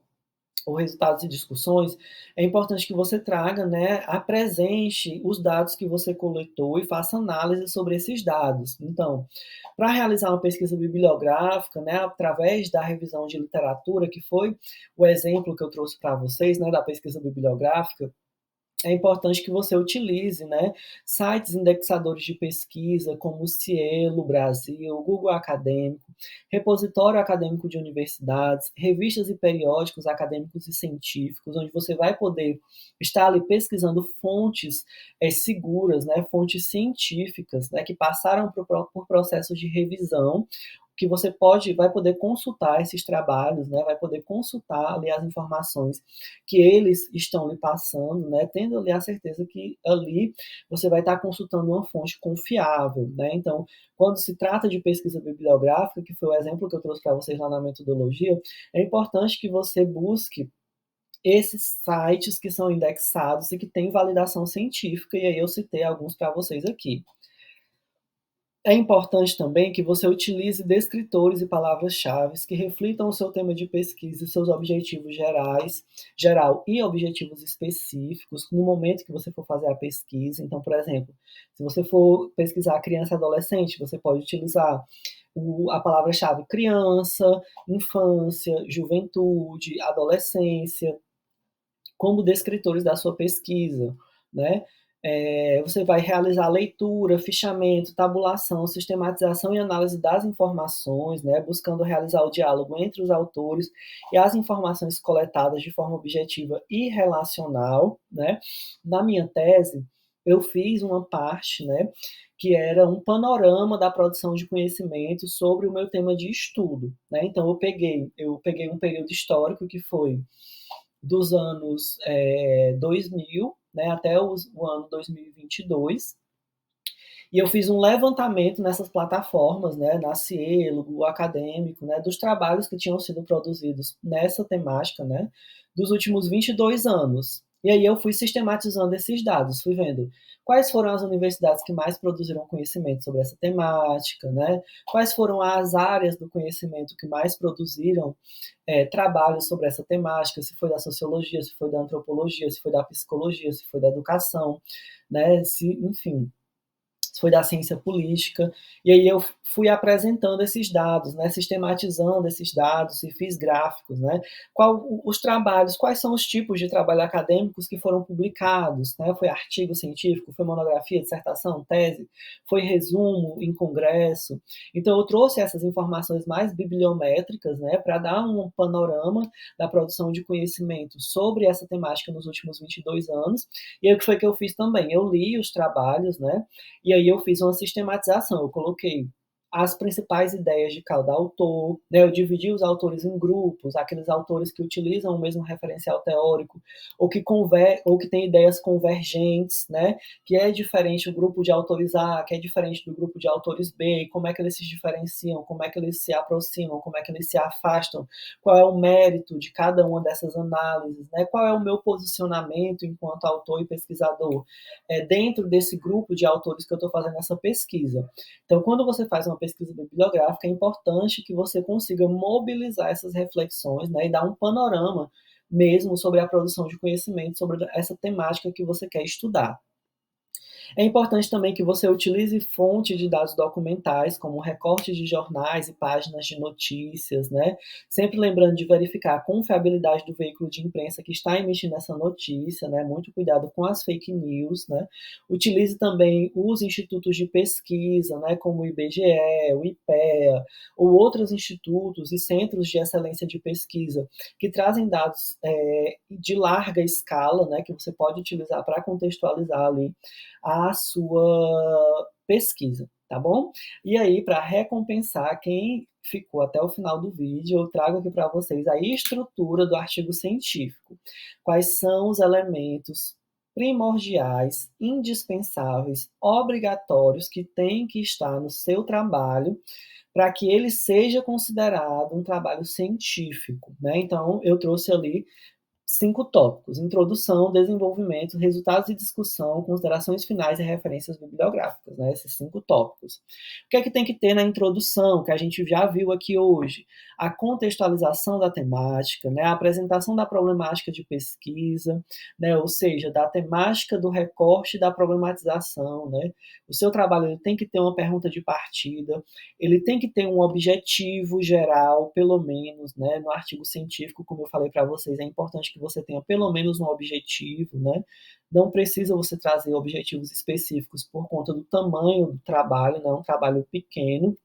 ou resultados e discussões, é importante que você traga, né, apresente os dados que você coletou e faça análise sobre esses dados. Então, para realizar uma pesquisa bibliográfica, né, através da revisão de literatura, que foi o exemplo que eu trouxe para vocês, né, da pesquisa bibliográfica, é importante que você utilize, né, sites indexadores de pesquisa como o Cielo Brasil, Google Acadêmico, Repositório Acadêmico de Universidades, revistas e periódicos acadêmicos e científicos, onde você vai poder estar ali pesquisando fontes seguras, né, fontes científicas, né, que passaram por processos de revisão, que você vai poder consultar esses trabalhos, né, vai poder consultar ali as informações que eles estão lhe passando, né, tendo ali a certeza que ali você vai estar consultando uma fonte confiável, né. Então, quando se trata de pesquisa bibliográfica, que foi o exemplo que eu trouxe para vocês lá na metodologia, é importante que você busque esses sites que são indexados e que têm validação científica, e aí eu citei alguns para vocês aqui. É importante também que você utilize descritores e palavras-chave que reflitam o seu tema de pesquisa e seus objetivos geral e objetivos específicos no momento que você for fazer a pesquisa. Então, por exemplo, se você for pesquisar criança e adolescente, você pode utilizar a palavra-chave criança, infância, juventude, adolescência, como descritores da sua pesquisa, né? Você vai realizar leitura, fichamento, tabulação, sistematização e análise das informações, né, buscando realizar o diálogo entre os autores e as informações coletadas de forma objetiva e relacional, né. Na minha tese, eu fiz uma parte, né, que era um panorama da produção de conhecimento sobre o meu tema de estudo, né. Então eu peguei um período histórico que foi dos anos 2000, né, até o ano 2022, e eu fiz um levantamento nessas plataformas, né, na Cielo, o Acadêmico, né, dos trabalhos que tinham sido produzidos nessa temática, né, dos últimos 22 anos. E aí eu fui sistematizando esses dados, fui vendo quais foram as universidades que mais produziram conhecimento sobre essa temática, né, quais foram as áreas do conhecimento que mais produziram trabalhos sobre essa temática, se foi da sociologia, se foi da antropologia, se foi da psicologia, se foi da educação, né, enfim, foi da ciência política, e aí eu fui apresentando esses dados, né, sistematizando esses dados e fiz gráficos, né, os trabalhos, quais são os tipos de trabalho acadêmicos que foram publicados, né, foi artigo científico, foi monografia, dissertação, tese, foi resumo em congresso, então eu trouxe essas informações mais bibliométricas, né, para dar um panorama da produção de conhecimento sobre essa temática nos últimos 22 anos, e aí o que foi que eu fiz também? Eu li os trabalhos, né, e aí eu fiz uma sistematização, eu coloquei as principais ideias de cada autor, né? Eu dividi os autores em grupos, aqueles autores que utilizam o mesmo referencial teórico, ou que têm ideias convergentes, né? Que é diferente o grupo de autores A, que é diferente do grupo de autores B, como é que eles se diferenciam, como é que eles se aproximam, como é que eles se afastam, qual é o mérito de cada uma dessas análises, né? Qual é o meu posicionamento enquanto autor e pesquisador dentro desse grupo de autores que eu estou fazendo essa pesquisa. Então, quando você faz uma pesquisa bibliográfica, é importante que você consiga mobilizar essas reflexões, né, e dar um panorama mesmo sobre a produção de conhecimento sobre essa temática que você quer estudar. É importante também que você utilize fonte de dados documentais, como recortes de jornais e páginas de notícias, né? Sempre lembrando de verificar a confiabilidade do veículo de imprensa que está emitindo essa notícia, né? Muito cuidado com as fake news, né? Utilize também os institutos de pesquisa, né? Como o IBGE, o IPEA, ou outros institutos e centros de excelência de pesquisa que trazem dados de larga escala, né? Que você pode utilizar para contextualizar ali a sua pesquisa, tá bom? E aí, para recompensar quem ficou até o final do vídeo, eu trago aqui para vocês a estrutura do artigo científico. Quais são os elementos primordiais, indispensáveis, obrigatórios que têm que estar no seu trabalho para que ele seja considerado um trabalho científico, né? Então, eu trouxe ali 5 tópicos: introdução, desenvolvimento, resultados de discussão, considerações finais e referências bibliográficas, né? Esses 5 tópicos. O que é que tem que ter na introdução, que a gente já viu aqui hoje? A contextualização da temática, né? A apresentação da problemática de pesquisa, né? Ou seja, da temática do recorte e da problematização, né? O seu trabalho ele tem que ter uma pergunta de partida, ele tem que ter um objetivo geral, pelo menos, né? No artigo científico, como eu falei para vocês, é importante que você tenha pelo menos um objetivo, né? Não precisa você trazer objetivos específicos por conta do tamanho do trabalho, né? Um trabalho pequeno,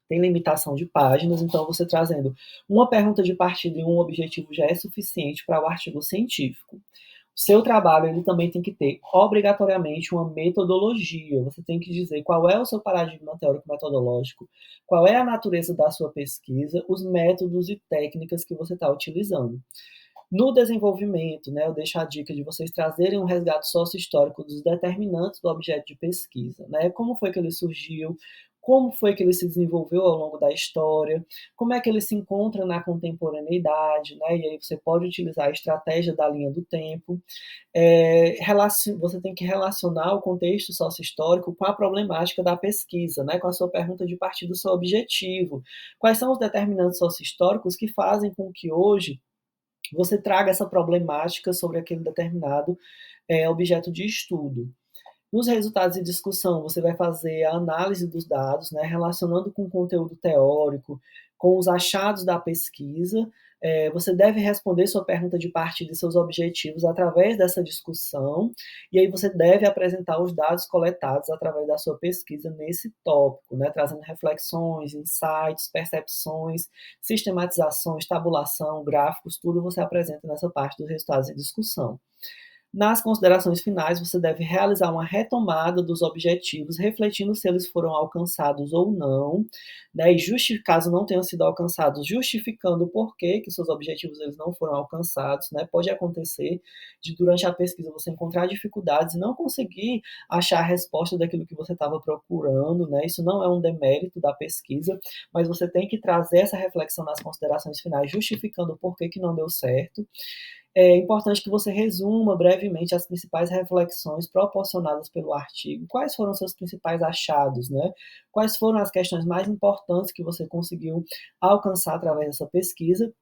tem limitação de páginas, então você trazendo uma pergunta de partida e um objetivo já é suficiente para o artigo científico. O seu trabalho ele também tem que ter obrigatoriamente uma metodologia. Você tem que dizer qual é o seu paradigma teórico-metodológico, qual é a natureza da sua pesquisa, os métodos e técnicas que você está utilizando. No desenvolvimento, né, eu deixo a dica de vocês trazerem um resgate sócio-histórico dos determinantes do objeto de pesquisa, né? Como foi que ele surgiu, como foi que ele se desenvolveu ao longo da história, como é que ele se encontra na contemporaneidade, né? E aí você pode utilizar a estratégia da linha do tempo. Você tem que relacionar o contexto sócio-histórico com a problemática da pesquisa, né? Com a sua pergunta de partida, do seu objetivo. Quais são os determinantes sócio-históricos que fazem com que hoje você traga essa problemática sobre aquele determinado objeto de estudo. Nos resultados de discussão, você vai fazer a análise dos dados, né, relacionando com o conteúdo teórico, com os achados da pesquisa. Você deve responder sua pergunta de partida e seus objetivos através dessa discussão, e aí você deve apresentar os dados coletados através da sua pesquisa nesse tópico, né, trazendo reflexões, insights, percepções, sistematizações, tabulação, gráficos, tudo você apresenta nessa parte dos resultados de discussão. Nas considerações finais, você deve realizar uma retomada dos objetivos, refletindo se eles foram alcançados ou não, né? E caso não tenham sido alcançados, justificando o porquê que seus objetivos eles não foram alcançados, né? Pode acontecer de durante a pesquisa você encontrar dificuldades e não conseguir achar a resposta daquilo que você estava procurando, né? Isso não é um demérito da pesquisa, mas você tem que trazer essa reflexão nas considerações finais, justificando o porquê que não deu certo. É importante que você resuma brevemente as principais reflexões proporcionadas pelo artigo. Quais foram seus principais achados, né? Quais foram as questões mais importantes que você conseguiu alcançar através dessa pesquisa?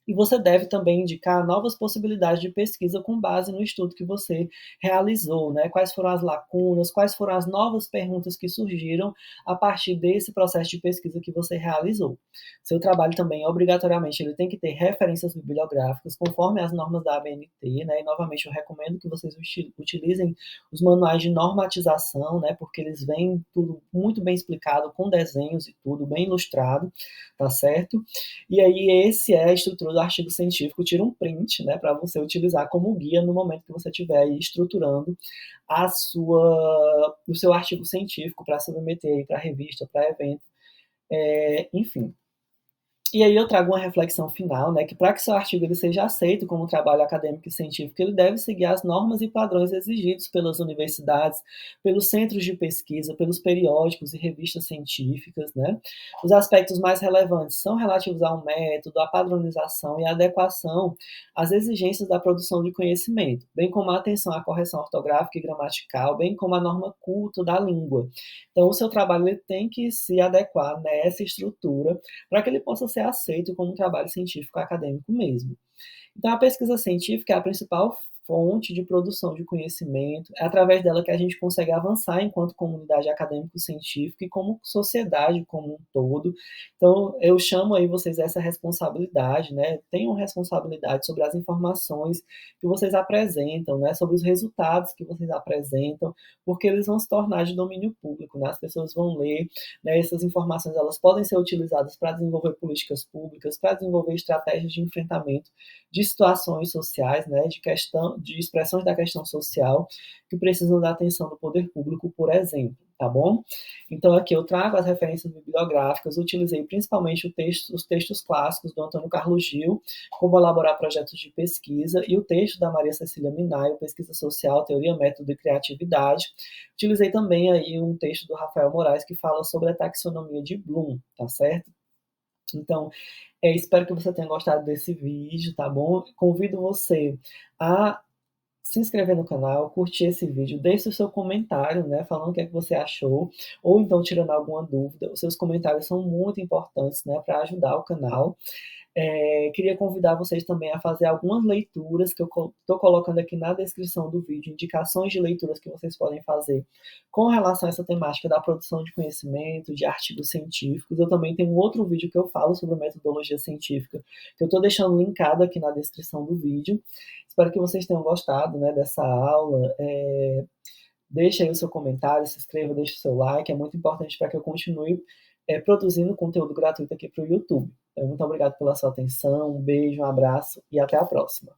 E você deve também indicar novas possibilidades de pesquisa com base no estudo que você realizou, né? Quais foram as lacunas, quais foram as novas perguntas que surgiram a partir desse processo de pesquisa que você realizou. Seu trabalho também, obrigatoriamente, ele tem que ter referências bibliográficas conforme as normas da ABNT, né? E novamente eu recomendo que vocês utilizem os manuais de normatização, né? Porque eles vêm tudo muito bem explicado, com desenhos e tudo, bem ilustrado, tá certo? E aí, esse é a estrutura do artigo científico. Tira um print, né, para você utilizar como guia no momento que você estiver estruturando o seu artigo científico para submeter para revista, para evento, enfim. E aí eu trago uma reflexão final, né, que para que seu artigo ele seja aceito como trabalho acadêmico e científico, ele deve seguir as normas e padrões exigidos pelas universidades, pelos centros de pesquisa, pelos periódicos e revistas científicas, né? Os aspectos mais relevantes são relativos ao método, à padronização e à adequação às exigências da produção de conhecimento, bem como a atenção à correção ortográfica e gramatical, bem como a norma culta da língua. Então, o seu trabalho ele tem que se adequar nessa estrutura para que ele possa ser aceito como um trabalho científico acadêmico mesmo. Então, a pesquisa científica é a principal fonte de produção de conhecimento, é através dela que a gente consegue avançar enquanto comunidade acadêmico-científica e como sociedade como um todo. Então, eu chamo aí vocês essa responsabilidade, né? Tenham responsabilidade sobre as informações que vocês apresentam, né? Sobre os resultados que vocês apresentam, porque eles vão se tornar de domínio público, né? As pessoas vão ler, né? Essas informações elas podem ser utilizadas para desenvolver políticas públicas, para desenvolver estratégias de enfrentamento de situações sociais, né, de expressões da questão social que precisam da atenção do poder público, por exemplo, tá bom? Então aqui eu trago as referências bibliográficas, utilizei principalmente os textos clássicos do Antônio Carlos Gil, como elaborar projetos de pesquisa, e o texto da Maria Cecília Minayo, Pesquisa Social, Teoria, Método e Criatividade. Utilizei também aí um texto do Rafael Moraes que fala sobre a taxonomia de Bloom, tá certo? Então, espero que você tenha gostado desse vídeo, tá bom? Convido você a se inscrever no canal, curtir esse vídeo, deixe o seu comentário, né, falando o que é que você achou, ou então tirando alguma dúvida. Os seus comentários são muito importantes, né, para ajudar o canal. Queria convidar vocês também a fazer algumas leituras que eu estou colocando aqui na descrição do vídeo, indicações de leituras que vocês podem fazer com relação a essa temática da produção de conhecimento, de artigos científicos. Eu também tenho um outro vídeo que eu falo sobre metodologia científica, que eu estou deixando linkado aqui na descrição do vídeo. Espero que vocês tenham gostado, né, dessa aula. Deixe aí o seu comentário, se inscreva, deixe o seu like, é muito importante para que eu continue produzindo conteúdo gratuito aqui para o YouTube. Muito obrigado pela sua atenção, um beijo, um abraço e até a próxima.